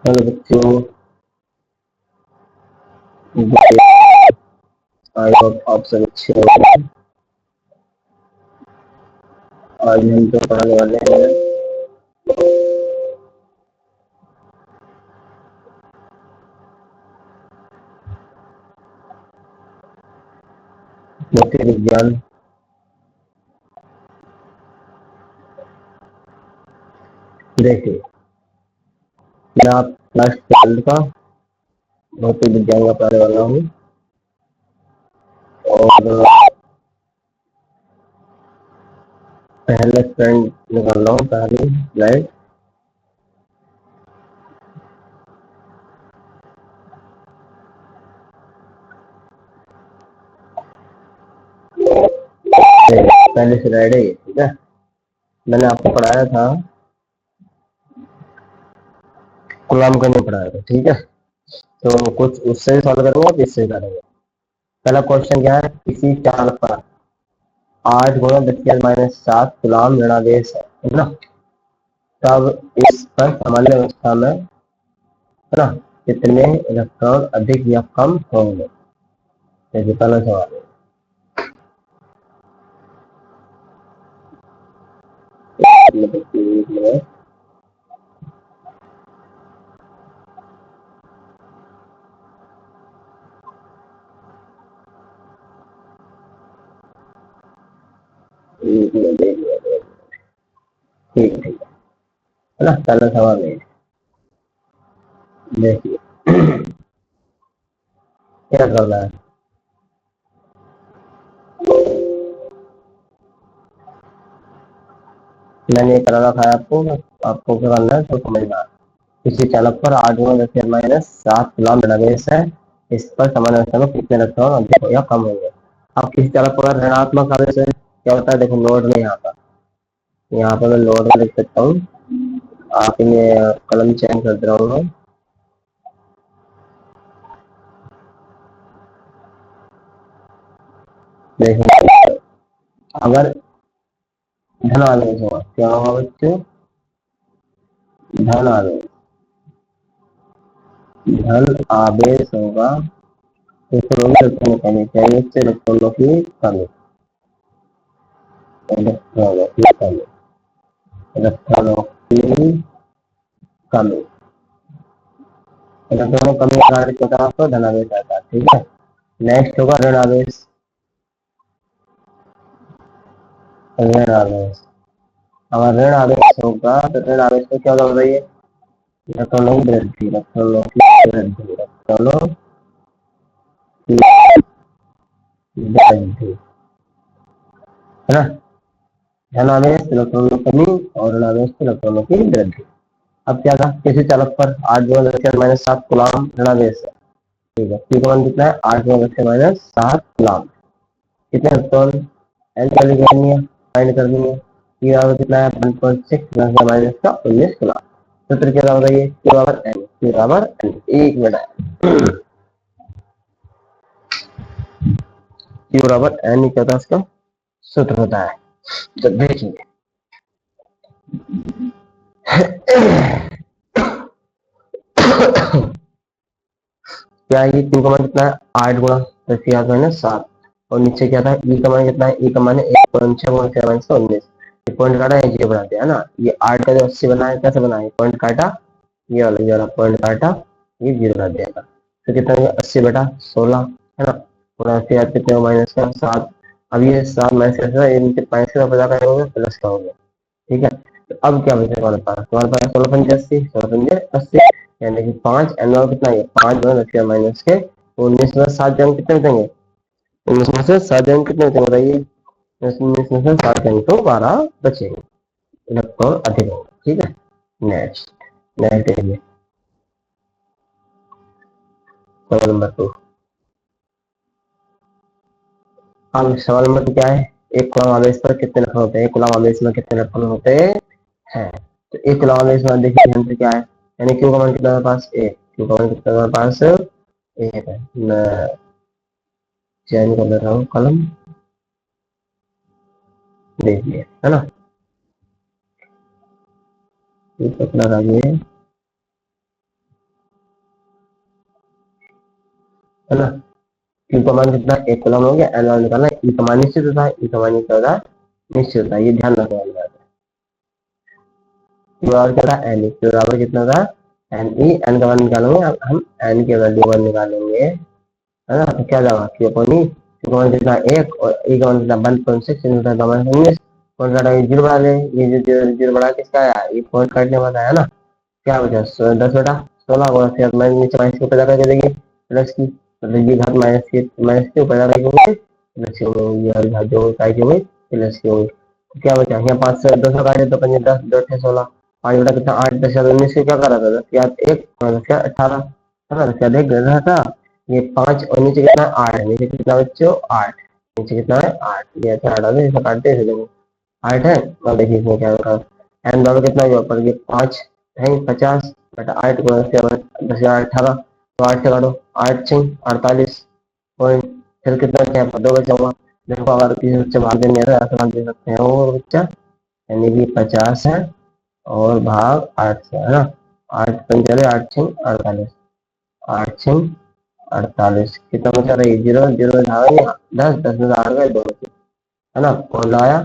Hello बच्चों, I hope आप सब अच्छे हो। आज हम जो पढ़ाने वाले हैं ज्योतिर्विज्ञान विज्ञान। देखिए, मैं आप क्लास 12 का भौतिक विज्ञान का पढ़ाने वाला हूँ और पहले फ्रेंड निकाल रहा हूँ। पहली स्लाइड पहली स्लाइड है ये, ठीक है। मैंने आपको पढ़ाया था, कूलॉम का नहीं पढ़ाया था, ठीक है। तो कुछ उससे सॉल्व करेंगे और इससे करेंगे। पहला क्वेश्चन क्या है, किसी चार्ज पर 8 गुणा 10⁻7 कूलॉम ऋणावेश है ना। तब इस पर सामान्य अवस्था में, है ना, कितने इलेक्ट्रॉन अधिक या कम होंगे। ये पहला सवाल है। ठीक है ना, पहला सवाल है। देखिए क्या कर रहा है। मैंने ये करा रखा है आपको, आपको क्या करना है तो समझना है। किसी चालक पर 8 गुणा 10⁻7 कूलॉम ऋणावेश है। इस पर सामान्य अवस्था में कितने इलेक्ट्रॉन अधिक या कम होंगे। अब किसी चालक पर ऋणात्मक आवेश है, क्या होता है, देखो लोड में यहाँ पर मैं लोड में लिख सकता हूँ। आप ये कलम चेंज कर दे रहा हूँ। देखिए, अगर धन आवेश होगा, क्या होगा बच्चों, धन आवेश। धन आवेश होगा तो इलेक्ट्रॉनों की कमी चाहिए, इससे इलेक्ट्रॉनों की कमी, इलेक्ट्रॉनों की कमी, इलेक्ट्रॉनों की कमी, इलेक्ट्रॉनों की कमी आधारित होता है तो धन आवेश आता है, ठीक है। नेक्स्ट होगा ऋण आवेश। ऋण आवेश, अगर ऋण आवेश होगा तो ऋण आवेश में क्या होगा बताइए, इलेक्ट्रॉनों की वृद्धि, इलेक्ट्रॉनों की वृद्धि, इलेक्ट्रॉनों की वृद्धि, है ना। धन आवेश इलेक्ट्रॉनों की कमी और ऋण आवेश इलेक्ट्रॉनों की वृद्धि। अब क्या था, किसी चालक पर 8 गुणा 10⁻7 कूलॉम ऋणावेश है, ठीक है। पी का मान कितना है, 8 गुणा 10⁻7 कूलॉम। कितने इलेक्ट्रॉन, एन की वैल्यू करनी है, फाइंड करनी है। पी बराबर कितना है, 1.6 माइनस का 19 कूलॉम। सूत्र क्या था बताइए, पी बराबर एन, पी बराबर एन। एक मिनट, पी बराबर एन क्या था, इसका सूत्र होता है। तो देखिए क्या है, पी का मान कितना है, 8 गुणा 10⁻7, और नीचे क्या था, ई का मान कितना है, ई का मान है 1.6 गुणा 10⁻19। पॉइंट काटा है, जीरो बना दिया, है ना। ये 8 का जो 80 बना है, कैसे बना है, पॉइंट काटा, ये वाला पॉइंट काटा, ये जीरो बना दिया था। तो कितना है, 80/16, है ना। थोड़ा अस्सी आते कितने माइनस का 7। अब ये 7 माइनस का इनके 5 का बचा का हो गया, प्लस का हो गया, ठीक है। तो अब क्या बचा हमारे पास 16×5 = 80, 16×5 = 80, यानी कि 5 एन कितना है, 5 जो है माइनस के 19 में 7 जंग कितने बचेंगे, 19 में से 7 जंग कितने बचेंगे बताइए, 19 में से 7 जंग तो 12 बचेंगे, इलेक्ट्रॉन अधिक होगा, ठीक है। नेक्स्ट, नेक्स्ट देखिए सवाल नंबर 2। अब सवाल नंबर 2 क्या है, एक कूलॉम आवेश पर कितने इलेक्ट्रॉन होते हैं, एक कूलॉम आवेश में कितने इलेक्ट्रॉन होते हैं। तो एक कूलॉम आवेश में देखिए ध्यान से क्या है, यानी क्यू का मान कितना हमारे पास, एक, क्यू का मान कितना हमारे पास, एक है। मैं चेंज कर दे रहा हूँ कलम, देखिए, है ना। ये कलर आ गया, है ना। क्यू का मान कितना, 1 कूलम हो गया। एन वाला निकालना है, ई का मान निश्चित होता है, ई का मान निश्चित होता है, ये ध्यान रखना है। क्यू बराबर क्या था, एन ई। क्यू बराबर कितना था, एन ई। एन का मान निकालेंगे, अब हम एन के वैल्यू 1 निकालेंगे, है ना। तो क्या जाएगा, क्यू अपॉन ई। क्यू का मान कितना 1 और ई का मान कितना 1.6, इनका का मान 19। पॉइंट काटा, जीरो बढ़ा ले, ये जो जीरो जीरो बढ़ा किसका आया, ये पॉइंट काटने वाला है ना। क्या बचा, 10 बटा 16 गुणा से माइनस, नीचे माइनस को पैदा करके देंगे प्लस की, मतलब ये घात माइनस के पैदा करके होंगे प्लस की होंगे, ये घात जो काय की हुई प्लस की होंगी। तो क्या बचा, यहाँ 5 से 2 काटे तो 5 10, 2 6 16, 5 बटा कितना 8, 10 19 से क्या करा था, 10 याद 1 और 10 18, है ना। 10 याद 1 गया था, ये 5 और नीचे कितना 8 है, नीचे कितना बच्चों 8, नीचे कितना है 8, ये 8 आगे इसे काटते हैं, देखो 8 है। और देखिए इसमें क्या होगा, एन बराबर कितना हुआ पर, ये 5 है 50 बटा 8 गुणा से 10 18, तो 8 से काटो, 8 6 48 पॉइंट, फिर कितना क्या है, 2 बचा हुआ। देखो अगर किसी बच्चे भाग देने ऐसा भाग दे सकते हैं, और बच्चा यानी कि 50 है और भाग 8 से, है ना। 8 पंचाले 8 6 48, 8 6 48, कितना बचा रही, जीरो जीरो धागा 10 10 में 8 गए, 2 बचे, है ना। कौन लाया,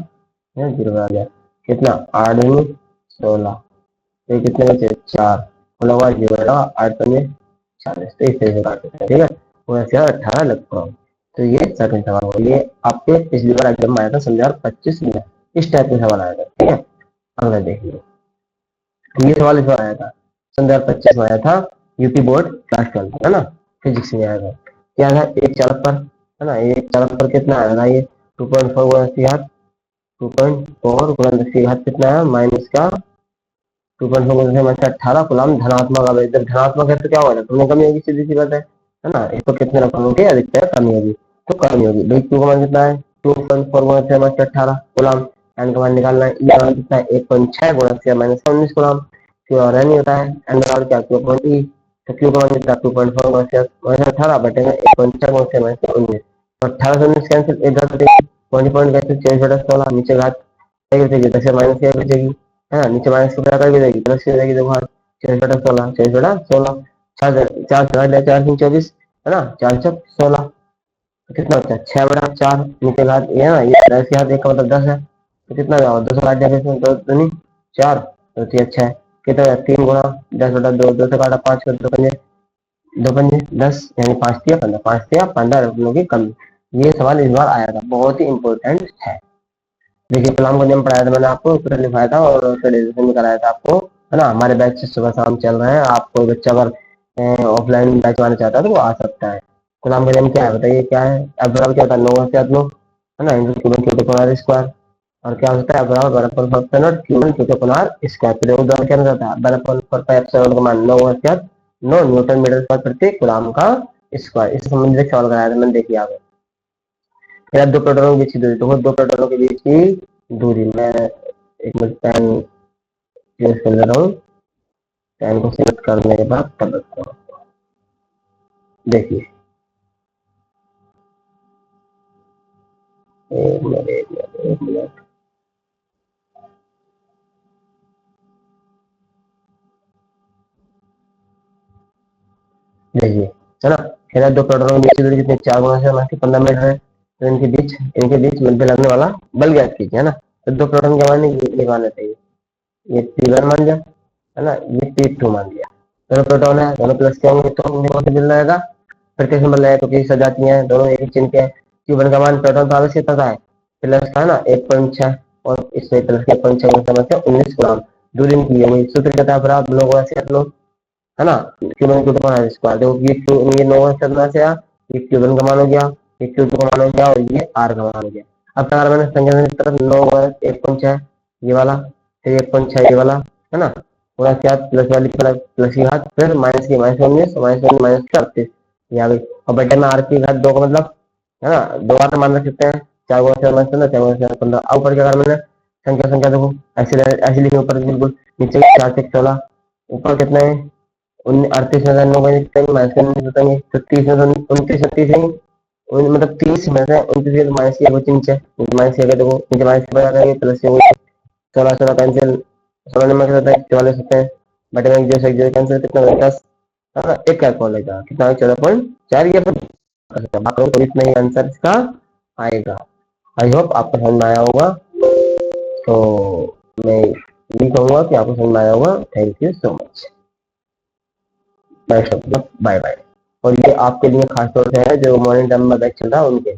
जीरो आ गया, कितना 8 दूनी 16, तो कितने बचे 4, मतलब जीरो लगा 8 पंजे 40, तो इस तरह से काट सकते हैं, ठीक है। वो ऐसे 18 इलेक्ट्रॉन। तो ये सेकंड सवाल हो, ये आपके पिछली बार एग्जाम में आया था, समझा 25 में इस टाइप के सवाल आया था, ठीक है। अगला देखिए, ये सवाल इस बार आया था, सन 2025 में आया था, यूपी बोर्ड क्लास 12, है ना, फिजिक्स में आया था। क्या था, एक चालक पर, है ना, एक चालक पर कितना आया था, ये 2.4 गुणा 10 2.4 गुणा 10 कितना है, माइनस का 2.4 से माइनस 18 कूलम धनात्मक आवेश। जब धनात्मक है तो क्या होगा, तुमने कमी होगी, सीधी सी बात है ना। इसको कितने रकम होगी, अधिकतर कमी होगी, तो कमी होगी भाई। क्यू का मान कितना है, 2.4 गुणा 6 माइनस 18 कूलम। एन का मान निकालना है, ई का मान कितना है, 1.6 गुणा 6 माइनस 19 कूलम। क्यू और एन होता है, एन का मान क्या, क्यू पॉइंट ई। तो क्यू का मान कितना, 2.4 गुणा 6 माइनस 18 बटेगा 1.6 गुणा 6 माइनस 19, तो 18 से 19 कैंसिल, एक घात बटेगी, पॉइंट पॉइंट कैंसिल, 24 बटा 16, नीचे घात एक बचेगी, 10 से माइनस एक बचेगी, है ना। नीचे माइनस को क्या भी रहेगी, प्लस की रहेगी, देखो 24 बटा 16, 24 बटा 16, 4 4 4 24, है ना, 4 चौक 16, तो कितना होता है 6 बटा 4, नीचे घात ये है ना, ये 10 के हाथ 1 का मतलब 10 है, तो कितना होगा 2 से काट दिया, इसमें 2 दूनी 4, तो ये अच्छा है, कितना है 3 गुणा 10 बटा 2, 2 से काटा 5 कर, 2 पंजे 10, यानी 5 तिया 15, 5 तिया 15 रुपयों की कमी। ये सवाल इस बार आया था, बहुत ही इंपॉर्टेंट है। देखिए कलाम का नियम पढ़ाया था मैंने आपको, फिर लिखाया था और फिर डिस्कशन भी कराया था आपको, है ना। हमारे बैच सुबह शाम चल रहे हैं, आपको बच्चा अगर ऑफलाइन बैच आना चाहता है तो वो आ सकता है। कलाम का नियम क्या है बताइए, क्या है, अब बराबर क्या होता है, 9 से 9, है ना, इंटू क्यूबन क्यू टू स्क्वायर, और क्या होता है बराबर बराबर फॉर नॉट क्यूबन क्यू टू स्क्वायर, फिर वो द्वारा क्या होता है, बराबर पर पाई एप्सिलॉन का मान 9 से 9 न्यूटन मीटर पर प्रति कूलम का स्क्वायर। इससे संबंधित सवाल कराया था मैंने, देखिए आगे। फिर दो प्रोटॉनों के बीच की दूरी, तो दो प्रोटॉनों के बीच की दूरी, मैं एक मिनट पेन यूज कर ले रहा हूँ, पेन को सिलेक्ट करने के बाद तब रखता हूँ। देखिए एक मिनट एक मिनट एक मिनट, देखिए, है ना। फिर दो प्रोटॉनों के बीच की दूरी कितनी, 4 गुणा से माइनस 15 मीटर है, तो इनके बीच मध्य लगने वाला बल ज्ञात कीजिए, है ना। तो दो प्रोटॉन के मान ये मानना चाहिए, ये P1 मान लिया, है ना, ये P2 मान लिया। दोनों प्रोटॉन है, दोनों प्लस के होंगे तो कौन से मिल जाएगा, प्रत्यक्ष संबंध है तो किसी सजाती हैं, दोनों एक ही चिन्ह के हैं। Q1 का मान प्रोटॉन तो आवश्यक पता है, प्लस था ना 1.6, और इससे प्लस के 1.6 समस्या 19 गुना दूरी की है, वही सूत्र कहता है, आप लोगों से कर लो, है ना। Q1 को तो स्क्वायर देखो, ये 9 करना से ये Q1 का मान हो गया, ये Q2 का मान हो गया, और ये R का मान हो गया। अब अगर मैंने संख्या की तरफ 9 1.6 ये वाला, फिर 1.6 ये वाला, है ना, पूरा क्या प्लस वाली प्लस की घात, फिर माइनस की माइनस 19 माइनस 19 माइनस 38, ये आ गई। और बटे में आर की घात 2 का मतलब, है ना, 2 बार मान रख सकते हैं, 4 गुणा 4 माइनस 15, 4 गुणा 4 15। अब ऊपर क्या अगर मैंने संख्या संख्या देखो, ऐसे ऐसे लिखे ऊपर बिल्कुल, नीचे 4 से 16, ऊपर कितना है 38 में 9 माइनस करने बताएंगे, तो 30 में 29 30 है, मतलब 30 में से 29 माइनस किया बच्चे नीचे, माइनस किया देखो नीचे माइनस बना करेंगे, प्लस से 16 16 कैंसिल, 16 नंबर के होता है 44 होते हैं, बटे में जो कैंसिल कितना होता है 10, है ना, एक का कॉल लेगा कितना 14.4 या फिर कर सकते हैं, बात करूँ तो इतना ही आंसर इसका आएगा। आई होप आपको समझ में आया होगा। तो मैं यही कहूंगा कि आपको समझ में आया होगा। Thank you so much. Bye bye. और ये आपके लिए खास तौर से है जो मॉर्निंग टाइम में बैच चल रहा है उनके